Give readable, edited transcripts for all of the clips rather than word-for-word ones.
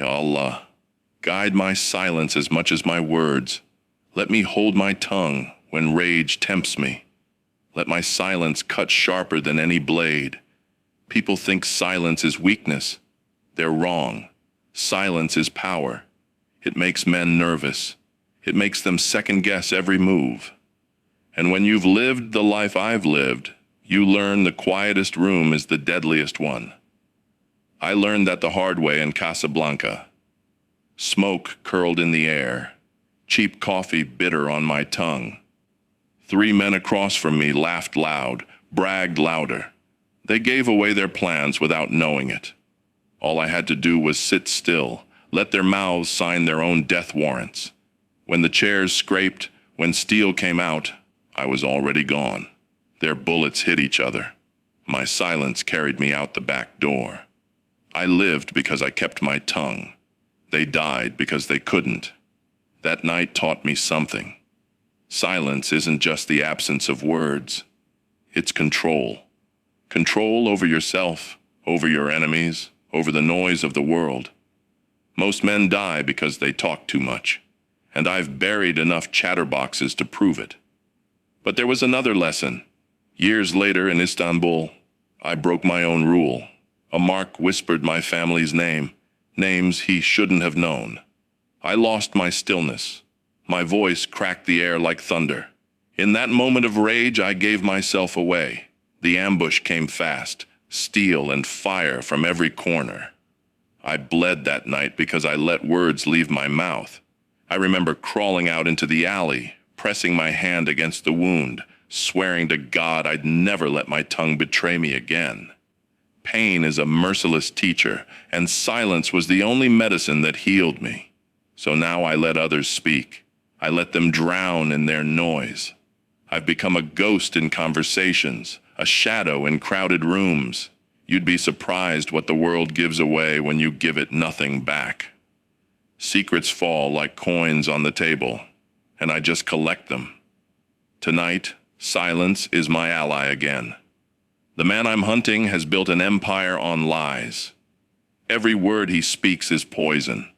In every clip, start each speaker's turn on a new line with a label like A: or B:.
A: Ya Allah, guide my silence as much as my words. Let me hold my tongue when rage tempts me. Let my silence cut sharper than any blade. People think silence is weakness. They're wrong. Silence is power. It makes men nervous. It makes them second-guess every move. And when you've lived the life I've lived, you learn the quietest room is the deadliest one. I learned that the hard way in Casablanca. Smoke curled in the air, cheap coffee bitter on my tongue. 3 men across from me laughed loud, bragged louder. They gave away their plans without knowing it. All I had to do was sit still, let their mouths sign their own death warrants. When the chairs scraped, when steel came out, I was already gone. Their bullets hit each other. My silence carried me out the back door. I lived because I kept my tongue. They died because they couldn't. That night taught me something. Silence isn't just the absence of words. It's control. Control over yourself, over your enemies, over the noise of the world. Most men die because they talk too much, and I've buried enough chatterboxes to prove it. But there was another lesson. Years later in Istanbul, I broke my own rule. A mark whispered my family's name, names he shouldn't have known. I lost my stillness. My voice cracked the air like thunder. In that moment of rage, I gave myself away. The ambush came fast, steel and fire from every corner. I bled that night because I let words leave my mouth. I remember crawling out into the alley, pressing my hand against the wound, swearing to God I'd never let my tongue betray me again. Pain is a merciless teacher, and silence was the only medicine that healed me. So now I let others speak. I let them drown in their noise. I've become a ghost in conversations, a shadow in crowded rooms. You'd be surprised what the world gives away when you give it nothing back. Secrets fall like coins on the table, and I just collect them. Tonight, silence is my ally again. The man I'm hunting has built an empire on lies. Every word he speaks is poison,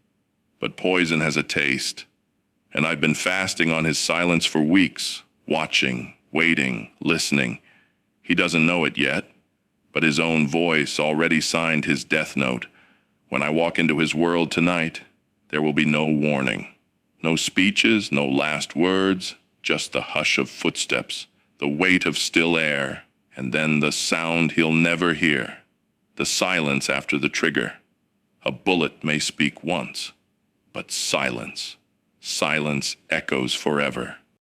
A: but poison has a taste. And I've been fasting on his silence for weeks, watching, waiting, listening. He doesn't know it yet, but his own voice already signed his death note. When I walk into his world tonight, there will be no warning. No speeches, no last words, just the hush of footsteps, the weight of still air, and then the sound he'll never hear, the silence after the trigger. A bullet may speak once, but silence echoes forever.